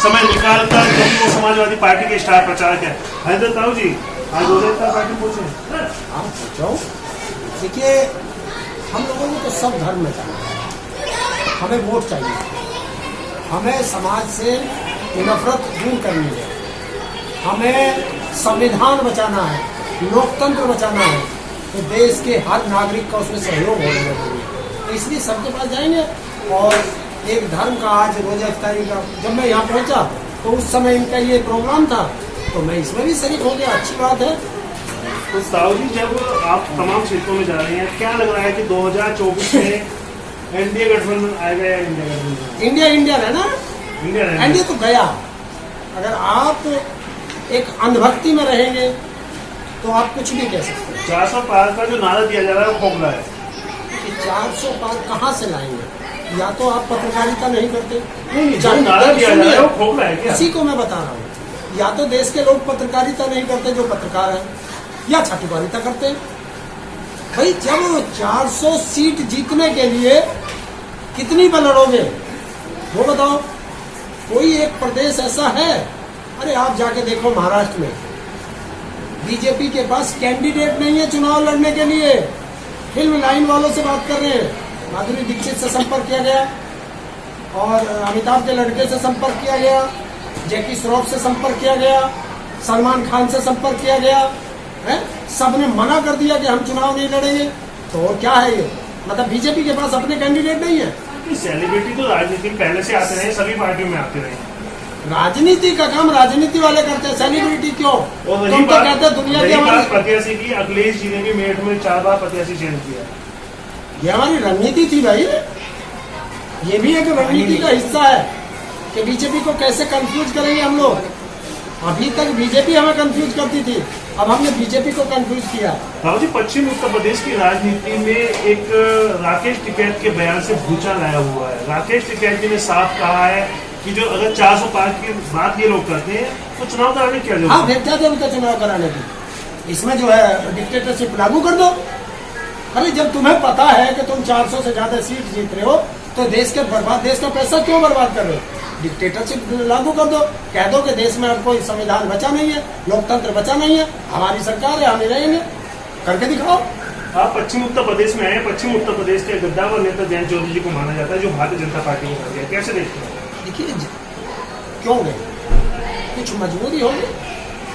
समय निकालकर, क्योंकि वो समाजवादी पार्टी के स्टार प्रचारक है। हैदर ताऊ जी, आज गोलू पार्टी पहुंचे। हाँ पहुँचाओ। देखिए, हम लोगों को तो सब धर्म में चाहिए, हमें वोट चाहिए, हमें समाज से नफरत दूर करनी है, हमें संविधान बचाना है, लोकतंत्र बचाना है, तो देश के हर नागरिक का उसमें सहयोग होना जरूरी है। तो इसलिए सबके पास जाएंगे। और एक धर्म का आज रोजा इफ्तारी का जब मैं यहाँ पहुँचा तो उस समय इनका ये प्रोग्राम था, तो मैं इसमें भी शरीक हो गया। अच्छी बात है। तो साहू जी, जब आप तमाम क्षेत्रों में जा रहे हैं, क्या लग रहा है कि 2024 में एनडीए गठबंधन आएगा या इंडिया गठबंधन? इंडिया है ना, एनडीए तो गया। अगर आप एक अंधभक्ति में रहेंगे तो आप कुछ भी कह सकते हैं। 400 पार का जो नारा दिया जा रहा है वो खोखला है। 400 पार कहाँ से लाएंगे? या तो आप पत्रकारिता नहीं करते, जो नारा दिया जा रहा है वो खोखला है क्या? इसी को मैं बता रहा हूँ। या तो देश के लोग पत्रकारिता नहीं करते जो पत्रकार हैं, या छाटुकारिता करते हैं। भाई, जब 400 सीट जीतने के लिए कितनी बार लड़ोगे वो बताओ। कोई एक प्रदेश ऐसा है? अरे आप जाके देखो, महाराष्ट्र में बीजेपी के पास कैंडिडेट नहीं है चुनाव लड़ने के लिए। फिल्म लाइन वालों से बात कर रहे हैं, माधुरी दीक्षित से संपर्क किया गया और अमिताभ के लड़के से संपर्क किया गया, जैकी श्रॉफ से संपर्क किया गया, सलमान खान से संपर्क किया गया है। सबने मना कर दिया कि हम चुनाव नहीं लड़ेंगे। तो और क्या है ये? मतलब बीजेपी के पास अपने कैंडिडेट नहीं है। सेलिब्रिटी तो राजनीति पहले से आते रहे, सभी पार्टियों में आते रहे। राजनीति का काम राजनीति वाले करते हैं, सेलिब्रिटी क्यों? तुम तो कहते हैं दुनिया की हमारी प्रत्याशी की। अखिलेश जी ने भी मेरठ में 4 बार प्रत्याशी चयन किया। ये हमारी रणनीति थी भाई। ये भी एक रणनीति का हिस्सा है कि बीजेपी को कैसे कंफ्यूज करेंगे हम लोग। अभी तक बीजेपी हमें कंफ्यूज करती थी, अब हमने बीजेपी को कंफ्यूज किया। राहुल जी, पश्चिम उत्तर प्रदेश की राजनीति में एक राकेश टिकैत के बयान से भूचाल आया हुआ है। राकेश टिकैत जी ने साफ कहा है कि जो अगर 400 पार की बात ये लोग करते हैं तो चुनाव कराने क्या जरूरत? हाँ, फिर क्या जरूरत है चुनाव कराने की? इसमें जो है डिक्टेटरशिप लागू कर दो। अरे जब तुम्हें पता है कि तुम 400 से ज्यादा सीट जीत रहे हो तो देश का पैसा क्यों बर्बाद कर रहे हो? डिक्टेटरशिप लागू कर दो, कह दो कि देश में अब कोई संविधान बचा नहीं है, लोकतंत्र बचा नहीं है, हमारी सरकार है, हम रहेंगे। करके दिखाओ। आप पश्चिम उत्तर प्रदेश में आए। पश्चिम उत्तर प्रदेश के गद्दावर नेता जयंत चौधरी जी को माना जाता है, जो भारतीय जनता पार्टी में कर गया। कैसे देखते हैं? देखिए, क्यों गए? कुछ मजबूरी होगी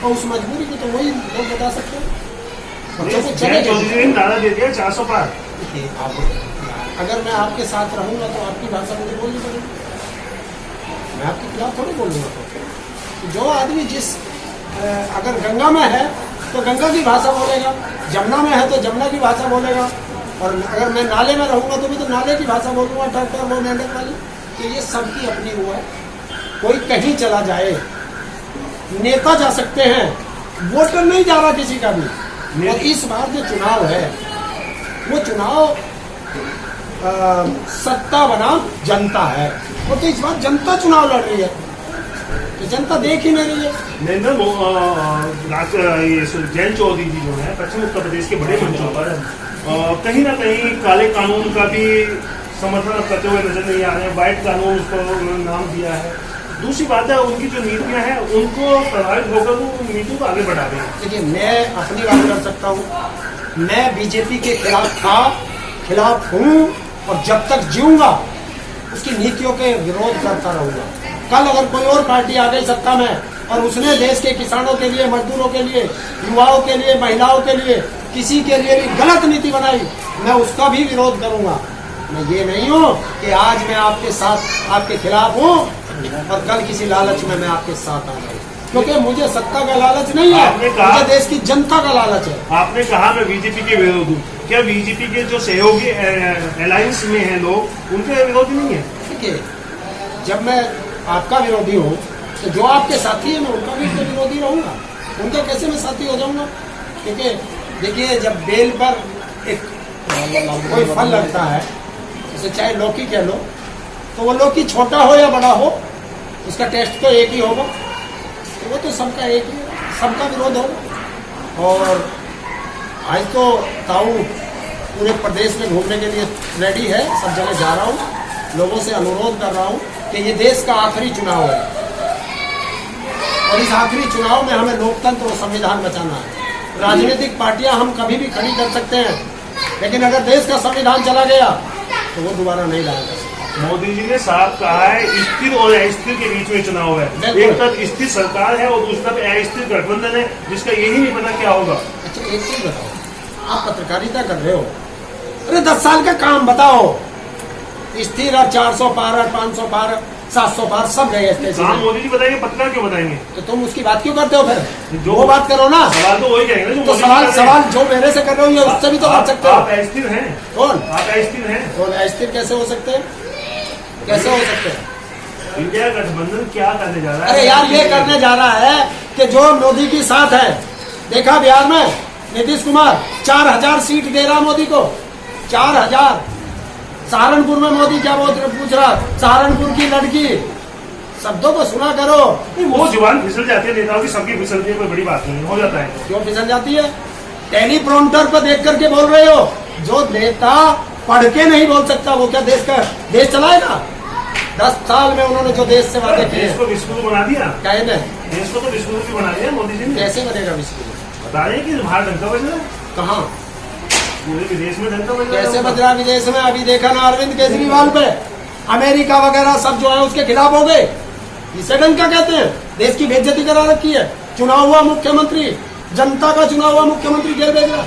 और उस मजबूरी को तो वही लोग बता सकते हैं। जयंत चौधरी ने नारा दे दिया 400 पार। देखिए, अगर मैं आपके साथ रहूंगा तो आपकी भाषा मुझे बोलनी पड़ेगी। मैं आपके खिलाफ थोड़ी बोलूंगा। तो जो आदमी अगर गंगा में है तो गंगा की भाषा बोलेगा, जमुना में है तो जमुना की भाषा बोलेगा, और अगर मैं नाले में रहूंगा तो भी तो नाले की भाषा बोलूंगा, ट्रैक्टर वो मेंढक वाली। तो ये सबकी अपनी वो है। कोई कहीं चला जाए, नेता जा सकते हैं, वोटर नहीं जा रहा किसी का भी। और इस बार जो चुनाव है वो चुनाव सत्ता बनाम जनता है। और तो इस बार जनता चुनाव लड़ रही है, तो जनता देख ही नहीं रही है। जयंत चौधरी जी जो है पश्चिम उत्तर प्रदेश के बड़े मंचों पर कहीं ना कहीं काले कानून का भी समर्थन करते हुए नजर नहीं आ रहे हैं। व्हाइट कानून उसको उन्होंने नाम दिया है। दूसरी बात है, उनकी जो नीतियां हैं उनको प्रभावित होकर वो नीतियों को आगे बढ़ा रहे हैं। देखिए, मैं अपनी बात कर सकता हूँ। मैं बीजेपी के खिलाफ था, खिलाफ हूँ, और जब तक जीऊंगा उसकी नीतियों के विरोध करता रहूंगा। कल अगर कोई और पार्टी आ गई सत्ता में और उसने देश के किसानों के लिए, मजदूरों के लिए, युवाओं के लिए, महिलाओं के लिए, किसी के लिए भी गलत नीति बनाई, मैं उसका भी विरोध करूंगा। मैं ये नहीं हूँ कि आज मैं आपके साथ, आपके खिलाफ हूँ और कल किसी लालच में मैं आपके साथ आ जाऊँ, क्योंकि मुझे सत्ता का लालच नहीं है, मुझे देश की जनता का लालच है। आपने कहा मैं बीजेपी के विरोध हूँ। क्या बीजेपी के जो सहयोगी अलायंस में हैं लोग, उनके विरोधी नहीं है? देखिए, जब मैं आपका विरोधी हूँ तो जो आपके साथी है मैं उनका भी विरोधी रहूंगा। उनका कैसे मैं साथी हो जाऊंगा? क्योंकि देखिए, जब बेल पर एक कोई फल लगता है, जैसे चाहे लौकी कह लो, तो वो लौकी छोटा हो या बड़ा हो, उसका टेस्ट तो एक ही होगा। तो वो तो सबका एक ही, सबका विरोध होगा। और आज तो ताऊ पूरे प्रदेश में घूमने के लिए रेडी है, सब जगह जा रहा हूँ, लोगों से अनुरोध कर रहा हूँ कि ये देश का आखिरी चुनाव है। और इस आखिरी चुनाव में हमें लोकतंत्र और संविधान बचाना है। राजनीतिक पार्टियां हम कभी भी खड़ी कर सकते हैं, लेकिन अगर देश का संविधान चला गया तो वो दोबारा नहीं लाया जा सकता। मोदी जी ने साफ कहा है स्थिर और अस्थिर के बीच में चुनाव है। एक तरफ स्थिर सरकार है और दूसरी तरफ अस्थिर गठबंधन है, जिसका यही नहीं पता क्या होगा। अच्छा एक चीज बताओ, आप पत्रकारिता कर रहे हो, अरे 10 साल का काम बताओ। स्थिर और 400 पार और 500 पार 700 पार सब गए काम मोदी जी बताएंगे, पत्रकार क्यों बताएंगे? तो तुम उसकी बात क्यों करते हो फिर? जो वो बात करो ना। सवाल तो वही कहेंगे ना, तो सवाल जो मेरे से कर रहे हो ये उससे भी तो कर सकते हो। आप अस्थिर हैं। कौन? आप अस्थिर हैं। कौन अस्थिर कैसे हो सकते हैं? कैसे हो सकते हैं? इंडिया गठबंधन क्या करने जा रहा है? अरे यार ये करने जा रहा है कि जो मोदी की साथ है, देखा बिहार में नीतीश कुमार 4000 सीट दे रहा मोदी को, 4000। सहारनपुर में मोदी क्या पूछ रहा, सहारनपुर की लड़की, शब्दों को सुना करो। वो जुबान फिसल जाती है नेताओं की, सबकी फिसलती है, कोई बड़ी बात नहीं हो जाता है। क्यों फिसल जाती है? टेलीप्रॉम्प्टर पर देख करके बोल रहे हो। जो नेता पढ़ के नहीं बोल सकता वो क्या देश चलाएगा? 10 साल में उन्होंने जो देश से वादे किए, देश को विश्वगुरु बना दिया। कहने देश को तो विश्वगुरु भी बना दिया मोदी जी ने। कैसे बनेगा विश्व? बता रहे हैं कि बाहर ढंका बज रहा है, कहाँ पूरे विदेश में ढंका बज रहा है। कैसे बज रहा विदेश में? अभी देखा ना अरविंद केजरीवाल पे, अमेरिका वगैरह सब जो है उसके खिलाफ हो गए। इसे डंका कहते हैं। देश की बेइज्जती करा रखी है। चुनाव हुआ मुख्यमंत्री, जनता का चुनाव हुआ मुख्यमंत्री जेल भेज रहा।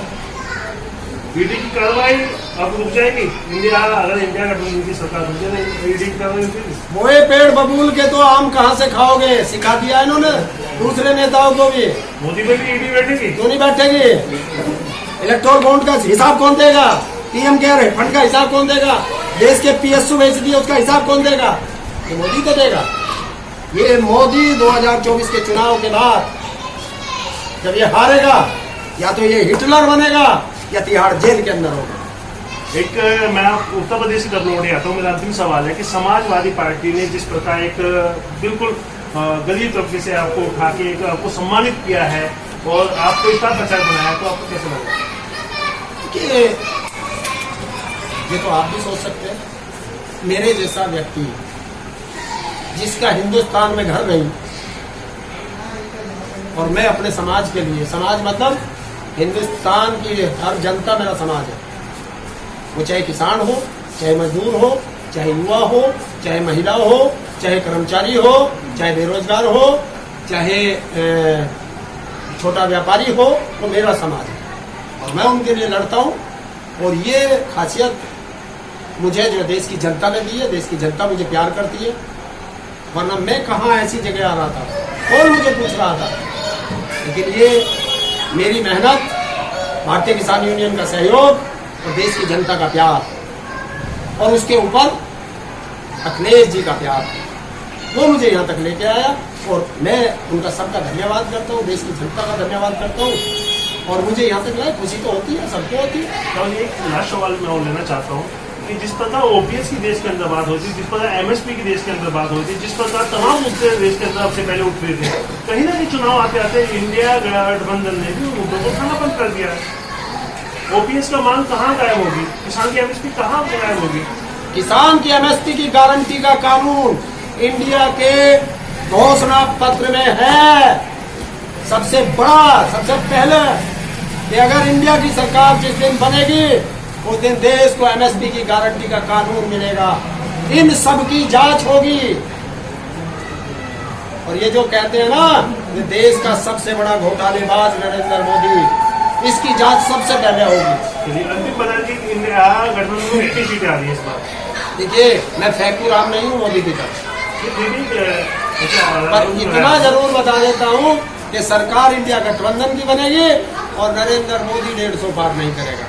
ईडी की कार्रवाई अब रुक जाएगी। अगर इंडिया गठबंधन की सरकार रुक जाएगी, ईडी की कार्रवाई रुकेगी। मोए पेड़ बबूल के तो आम कहाँ से खाओगे, सिखा दिया इन्होंने दूसरे नेताओं को भी। मोदी पे भी ईडी बैठेगी। क्यों नहीं बैठेगी? इलेक्टोरल बॉन्ड का हिसाब कौन देगा? पीएम केयर फंड का हिसाब कौन देगा? देश के पीएसयू बेच दिए उसका हिसाब कौन देगा? ये मोदी तो देगा। ये मोदी 2024 के चुनाव के बाद जब ये हारेगा, या तो ये हिटलर बनेगा या तिहाड़ जेल के अंदर होगा। मैं उत्तर प्रदेश की तरफ लौट आता हूँ। मेरा अंतिम सवाल है कि समाजवादी पार्टी ने जिस प्रकार एक बिल्कुल गरीब तबके से आपको उठा के एक आपको सम्मानित किया है और आपको इतना प्रचार बनाया, तो आपको कैसे लगा? कि ये तो आप भी सोच सकते हैं, मेरे जैसा व्यक्ति जिसका हिंदुस्तान में घर नहीं, और मैं अपने समाज के लिए, समाज मतलब हिंदुस्तान की हर जनता मेरा समाज है। वो चाहे किसान हो, चाहे मजदूर हो, चाहे युवा हो, चाहे महिला हो, चाहे कर्मचारी हो, चाहे बेरोजगार हो, चाहे छोटा व्यापारी हो, वो मेरा समाज है और मैं उनके लिए लड़ता हूँ। और ये खासियत मुझे जो देश की जनता ने दी है, देश की जनता मुझे प्यार करती है। वरना मैं कहाँ ऐसी जगह आ रहा था, कौन मुझे पूछ रहा था? लेकिन ये मेरी मेहनत, भारतीय किसान यूनियन का सहयोग और देश की जनता का प्यार, और उसके ऊपर अखिलेश जी का प्यार, वो मुझे यहाँ तक लेके आया। और मैं उनका सबका धन्यवाद करता हूँ, देश की जनता का धन्यवाद करता हूँ। और मुझे यहाँ तक लाए खुशी तो होती है, सबको होती है। तो एक लास्ट सवाल मैं और लेना चाहता हूँ कि जिस प्रकार ओपीएस की देश के अंदर बात होती है, जिस प्रकार एमएसपी की देश के अंदर बात होती है, जिस प्रकार तमाम मुद्दे देश के अंदर सबसे पहले उठ रहे थे, कहीं ना कहीं चुनाव आते आते इंडिया गठबंधन ने भी मुद्दों को खाना बंद कर दिया है। ओपीएस का मांग कहाँ गायब होगी? किसान की एमएसपी कहाँ गायब होगी? किसान की एमएसपी की गारंटी का कानून इंडिया के घोषणा पत्र में है। सबसे बड़ा, सबसे पहले कि अगर इंडिया की सरकार जिस दिन बनेगी उस दिन देश को एमएसपी की गारंटी का कानून मिलेगा। इन सब की जांच होगी। और ये जो कहते हैं ना, ये देश का सबसे बड़ा घोटालेबाज नरेंद्र मोदी, इसकी जांच सबसे पहले होगी। अंतिम बता दी इंडिया गठबंधन में कितनी सीटें आ रही है इस बार? देखिए, मैं फैक्टू राम नहीं हूँ मोदी की तरफ, पर इतना जरूर बता देता हूँ कि सरकार इंडिया गठबंधन की बनेगी और नरेंद्र मोदी 150 पार नहीं करेगा।